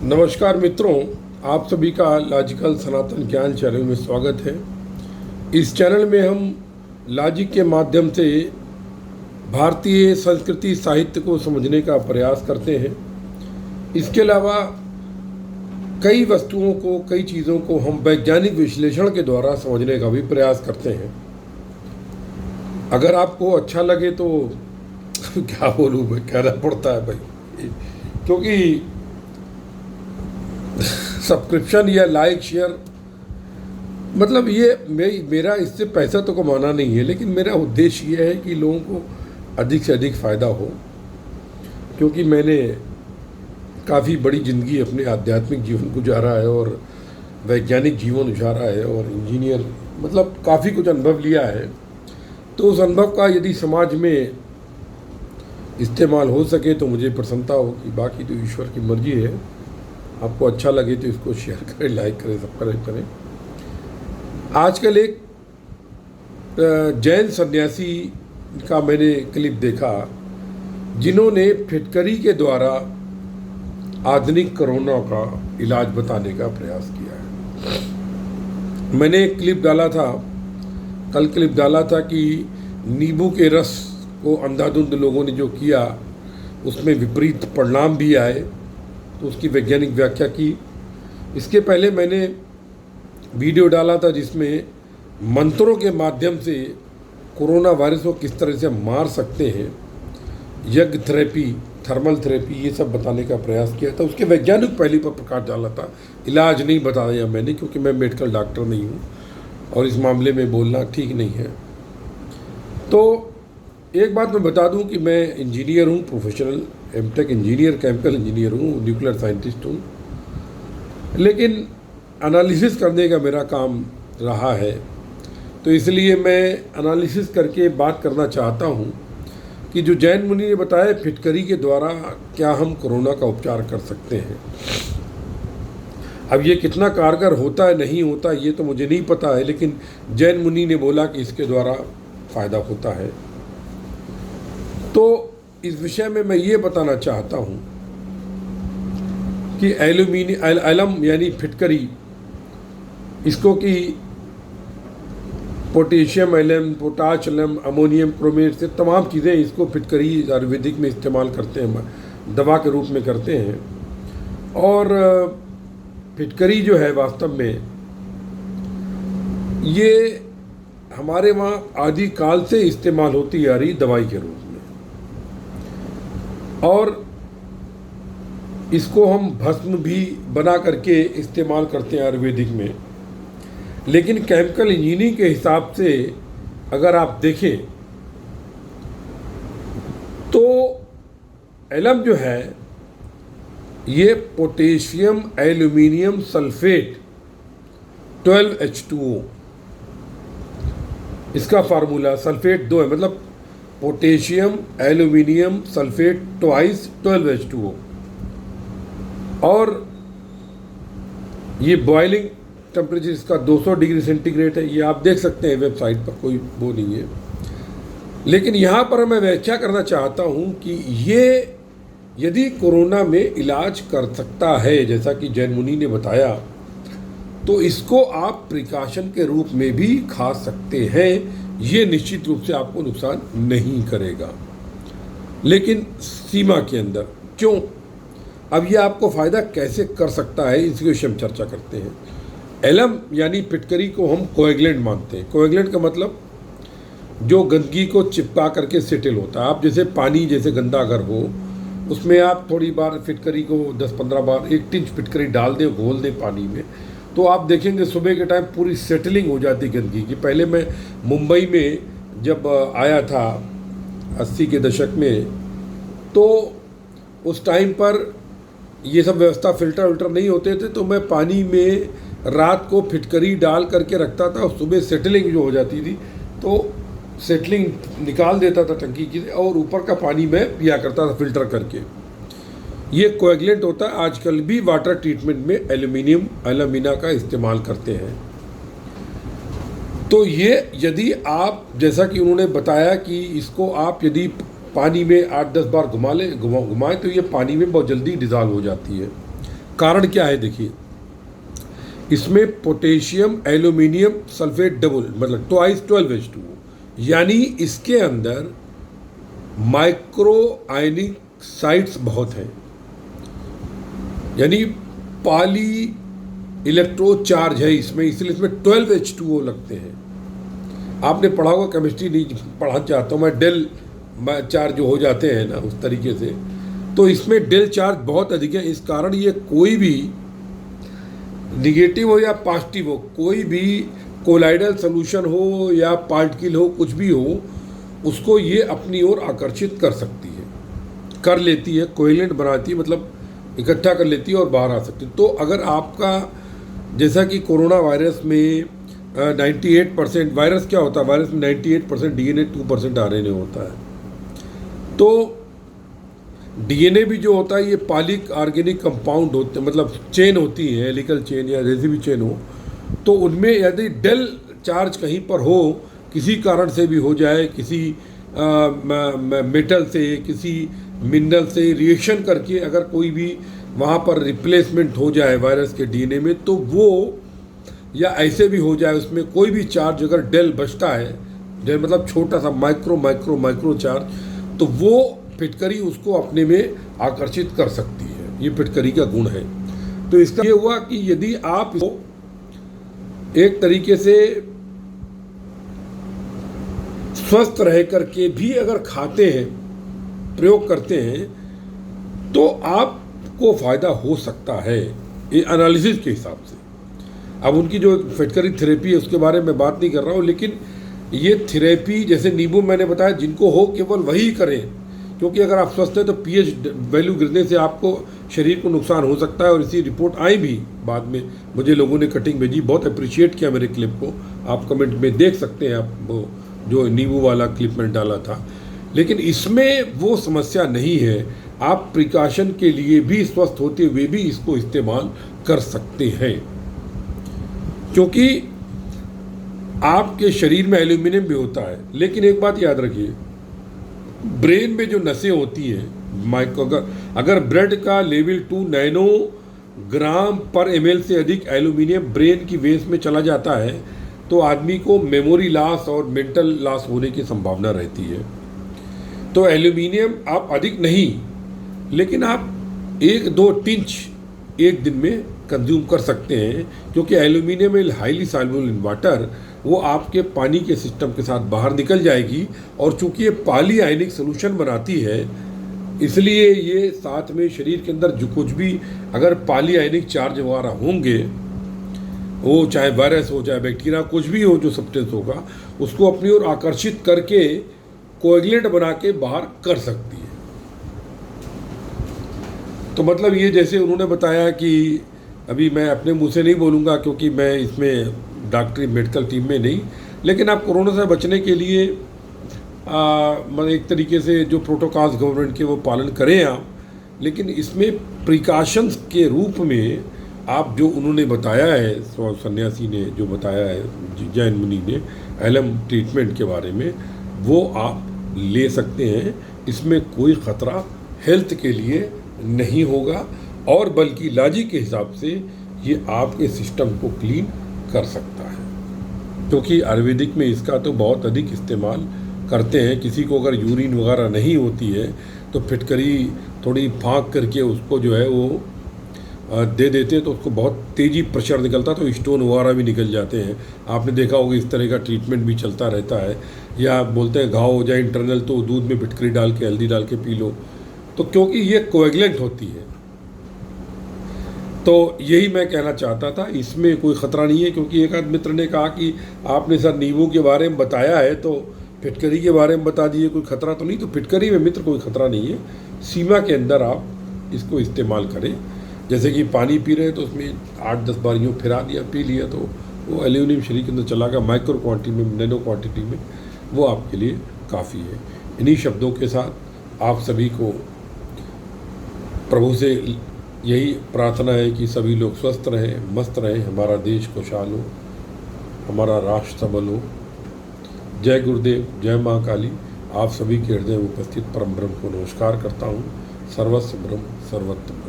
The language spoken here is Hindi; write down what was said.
नमस्कार मित्रों, आप सभी का लॉजिकल सनातन ज्ञान चैनल में स्वागत है। इस चैनल में हम लॉजिक के माध्यम से भारतीय संस्कृति साहित्य को समझने का प्रयास करते हैं। इसके अलावा कई वस्तुओं को, कई चीज़ों को हम वैज्ञानिक विश्लेषण के द्वारा समझने का भी प्रयास करते हैं। अगर आपको अच्छा लगे तो क्या बोलूँ, मैं कहना पड़ता है भाई, क्योंकि सब्सक्रिप्शन या लाइक शेयर मतलब ये मेरा इससे पैसा तो कमाना नहीं है, लेकिन मेरा उद्देश्य ये है कि लोगों को अधिक से अधिक फ़ायदा हो। क्योंकि मैंने काफ़ी बड़ी ज़िंदगी अपने आध्यात्मिक जीवन गुजारा है और वैज्ञानिक जीवन गुजारा है और इंजीनियर मतलब काफ़ी कुछ अनुभव लिया है। तो उस अनुभव का यदि समाज में इस्तेमाल हो सके तो मुझे प्रसन्नता होगी। बाकी तो ईश्वर की मर्जी है। आपको अच्छा लगे तो इसको शेयर करें, लाइक करें, सब्सक्राइब करें। आजकल एक जैन सन्यासी का मैंने क्लिप देखा, जिन्होंने फिटकरी के द्वारा आधुनिक कोरोना का इलाज बताने का प्रयास किया है। मैंने एक क्लिप डाला था, कल क्लिप डाला था कि नींबू के रस को अंधाधुंध लोगों ने जो किया उसमें विपरीत परिणाम भी आए, तो उसकी वैज्ञानिक व्याख्या की। इसके पहले मैंने वीडियो डाला था जिसमें मंत्रों के माध्यम से कोरोना वायरस को किस तरह से मार सकते हैं, यज्ञ थेरेपी, थर्मल थेरेपी, ये सब बताने का प्रयास किया था। उसके वैज्ञानिक पहलू पर प्रकाश डाला था। इलाज नहीं बताया मैंने, क्योंकि मैं मेडिकल डॉक्टर नहीं हूँ और इस मामले में बोलना ठीक नहीं है। तो एक बात मैं बता दूं कि मैं इंजीनियर हूं, professional MTech engineer, chemical engineer हूं, न्यूक्लियर साइंटिस्ट हूं, लेकिन एनालिसिस करने का मेरा काम रहा है। तो इसलिए मैं एनालिसिस करके बात करना चाहता हूं कि जो जैन मुनि ने बताया फिटकरी के द्वारा क्या हम कोरोना का उपचार कर सकते हैं। अब ये कितना कारगर होता है नहीं होता ये तो मुझे नहीं पता है, लेकिन जैन मुनि ने बोला कि इसके द्वारा फ़ायदा होता है। तो इस विषय में मैं ये बताना चाहता हूँ कि एलम यानी फिटकरी, इसको कि potassium alum, potash alum, ammonium chromate से तमाम चीज़ें इसको फिटकरी आयुर्वेदिक में इस्तेमाल करते हैं, दवा के रूप में करते हैं। और फिटकरी जो है वास्तव में ये हमारे वहाँ आदि काल से इस्तेमाल होती आ रही दवाई के रूप में, और इसको हम भस्म भी बना करके इस्तेमाल करते हैं आयुर्वेदिक में। लेकिन केमिकल इंजीनियरिंग के हिसाब से अगर आप देखें तो एलम जो है ये पोटेशियम एल्यूमिनियम सल्फेट 12H2O, इसका फार्मूला सल्फेट 2 है, मतलब potassium aluminium sulphate twice 12H2O। और ये बॉइलिंग टेम्परेचर इसका 200 डिग्री सेंटीग्रेड है। ये आप देख सकते हैं वेबसाइट पर, कोई वो नहीं है। लेकिन यहाँ पर मैं व्याख्या करना चाहता हूँ कि ये यदि कोरोना में इलाज कर सकता है जैसा कि जैन मुनि ने बताया, तो इसको आप प्रिकॉशन के रूप में भी खा सकते हैं। ये निश्चित रूप से आपको नुकसान नहीं करेगा, लेकिन सीमा के अंदर। क्यों? अब ये आपको फ़ायदा कैसे कर सकता है, इसकी विषय में चर्चा करते हैं। एलम यानी फिटकरी को हम कोएगुलेंट मानते हैं। कोएगुलेंट का मतलब जो गंदगी को चिपका करके सेटल होता है। आप जैसे पानी जैसे गंदा अगर हो, उसमें आप थोड़ी बार फिटकरी को 10-15 बार 1 इंच फिटकरी डाल दें, घोल दें पानी में, तो आप देखेंगे सुबह के टाइम पूरी सेटलिंग हो जाती गंदगी की। पहले मैं मुंबई में जब आया था 80 के दशक में, तो उस टाइम पर ये सब व्यवस्था फ़िल्टर विल्टर नहीं होते थे, तो मैं पानी में रात को फिटकरी डाल करके रखता था और सुबह सेटलिंग जो हो जाती थी तो सेटलिंग निकाल देता था टंकी की, और ऊपर का पानी मैं पिया करता था फ़िल्टर करके। ये कोएगुलेंट होता है। आजकल भी वाटर ट्रीटमेंट में एल्यूमिना का इस्तेमाल करते हैं। तो ये यदि आप, जैसा कि उन्होंने बताया कि इसको आप यदि पानी में 8-10 बार घुमाएं तो ये पानी में बहुत जल्दी डिज़ॉल्व हो जाती है। कारण क्या है देखिए, इसमें पोटेशियम एल्यूमिनियम सल्फेट डबल मतलब ट्वाइस 12H2O, यानी इसके अंदर माइक्रो आयनिक साइट्स बहुत हैं, यानी पॉली इलेक्ट्रो चार्ज है इसमें, इसलिए इसमें 12H2O लगते हैं। आपने पढ़ा होगा, केमिस्ट्री नहीं पढ़ा चाहता हूँ मैं, डेल चार्ज जो हो जाते हैं ना उस तरीके से, तो इसमें डेल चार्ज बहुत अधिक है। इस कारण ये कोई भी निगेटिव हो या पॉजिटिव हो, कोई भी कोलाइडल सोल्यूशन हो या पार्टिकल हो, कुछ भी हो, उसको ये अपनी ओर आकर्षित कर सकती है, कर लेती है, कोएलेंट बनाती है, मतलब इकट्ठा कर लेती है और बाहर आ सकती है। तो अगर आपका, जैसा कि कोरोना वायरस में 98% वायरस क्या होता है, वायरस में 98% DNA 2% RNA होता है। तो DNA भी जो होता है ये पॉलिक ऑर्गेनिक कंपाउंड होते हैं, मतलब चेन होती है, हेलिकल चेन या रेसिपी चेन हो, तो उनमें यदि डेल चार्ज कहीं पर हो, किसी कारण से भी हो जाए, किसी मेटल से, किसी मिनरल से रिएक्शन करके अगर कोई भी वहाँ पर रिप्लेसमेंट हो जाए वायरस के DNA में, तो वो, या ऐसे भी हो जाए उसमें कोई भी चार्ज अगर डेल बचता है, डेल मतलब छोटा सा माइक्रो चार्ज, तो वो फिटकरी उसको अपने में आकर्षित कर सकती है। ये फिटकरी का गुण है। तो इसका ये हुआ कि यदि आप इसको एक तरीके से स्वस्थ रह करके भी अगर खाते हैं, प्रयोग करते हैं, तो आपको फायदा हो सकता है, ये एनालिसिस के हिसाब से। अब उनकी जो फिटकरी थेरेपी है उसके बारे में बात नहीं कर रहा हूँ, लेकिन ये थेरेपी जैसे नींबू मैंने बताया, जिनको हो केवल वही करें, क्योंकि अगर आप स्वस्थ हैं तो pH वैल्यू गिरने से आपको शरीर को नुकसान हो सकता है। और इसी रिपोर्ट आई भी बाद में, मुझे लोगों ने कटिंग भेजी, बहुत अप्रिशिएट किया मेरे क्लिप को, आप कमेंट में देख सकते हैं, आप वो जो नींबू वाला क्लिप मैंने डाला था। लेकिन इसमें वो समस्या नहीं है, आप प्रिकॉशन के लिए भी स्वस्थ होते हुए भी इसको इस्तेमाल कर सकते हैं, क्योंकि आपके शरीर में एल्यूमिनियम भी होता है। लेकिन एक बात याद रखिए, ब्रेन में जो नसें होती हैं, अगर ब्लड का लेवल 2 नैनोग्राम पर ml से अधिक एल्यूमिनियम ब्रेन की वेन्स में चला जाता है, तो आदमी को मेमोरी लॉस और मेंटल लॉस होने की संभावना रहती है। तो एल्यूमिनियम आप अधिक नहीं, लेकिन आप 1-2 टिंच एक दिन में कंज्यूम कर सकते हैं, क्योंकि aluminium is highly soluble in water, वो आपके पानी के सिस्टम के साथ बाहर निकल जाएगी। और चूंकि ये पॉली आयनिक सोल्यूशन बनाती है, इसलिए ये साथ में शरीर के अंदर जो कुछ भी अगर पॉली आयनिक चार्ज वगैरह होंगे, वो चाहे वायरस हो चाहे बैक्टीरिया, कुछ भी हो जो सब्सटेंस होगा, उसको अपनी ओर आकर्षित करके कोएगुलेंट बना के बाहर कर सकती है। तो मतलब ये जैसे उन्होंने बताया कि अभी मैं अपने मुंह से नहीं बोलूँगा, क्योंकि मैं इसमें डॉक्टरी मेडिकल टीम में नहीं, लेकिन आप कोरोना से बचने के लिए मतलब एक तरीके से जो प्रोटोकॉल्स गवर्नमेंट के वो पालन करें आप, लेकिन इसमें प्रिकॉशंस के रूप में आप जो उन्होंने बताया है, सन्यासी ने जो बताया है, जैन मुनि ने एलम ट्रीटमेंट के बारे में, वो आप ले सकते हैं। इसमें कोई ख़तरा हेल्थ के लिए नहीं होगा, और बल्कि लॉजिक के हिसाब से ये आपके सिस्टम को क्लीन कर सकता है, क्योंकि आयुर्वेदिक में इसका तो बहुत अधिक इस्तेमाल करते हैं। किसी को अगर यूरिन वगैरह नहीं होती है तो फिटकरी थोड़ी फाँक करके उसको जो है वो दे देते हैं, तो उसको बहुत तेज़ी प्रेशर निकलता है, तो स्टोन वगैरह भी निकल जाते हैं। आपने देखा होगा इस तरह का ट्रीटमेंट भी चलता रहता है। या बोलते हैं घाव हो जाए इंटरनल तो दूध में फिटकरी डाल के, हल्दी डाल के पी लो, तो क्योंकि ये कोएगुलेंट होती है। तो यही मैं कहना चाहता था, इसमें कोई ख़तरा नहीं है। क्योंकि एक आध मित्र ने कहा कि आपने सर नींबू के बारे में बताया है तो फिटकरी के बारे में बता दीजिए, कोई ख़तरा तो नहीं। तो फिटकरी में मित्र कोई ख़तरा नहीं है, सीमा के अंदर आप इसको इस्तेमाल करें। जैसे कि पानी पी रहे हैं तो उसमें 8-10 बार यूँ फिरा दिया, पी लिया, तो वो एल्यूमिनियम शरीर के अंदर चला गया माइक्रो क्वांटिटी में, नैनो क्वांटिटी में, वो आपके लिए काफ़ी है। इन्हीं शब्दों के साथ आप सभी को प्रभु से यही प्रार्थना है कि सभी लोग स्वस्थ रहें, मस्त रहें, हमारा देश खुशहाल हो, हमारा राष्ट्र सबल हो। जय गुरुदेव, जय माँ काली। आप सभी के हृदय में उपस्थित परम ब्रह्म को नमस्कार करता हूँ। सर्वस्व ब्रह्म सर्वत्र ब्रह्म।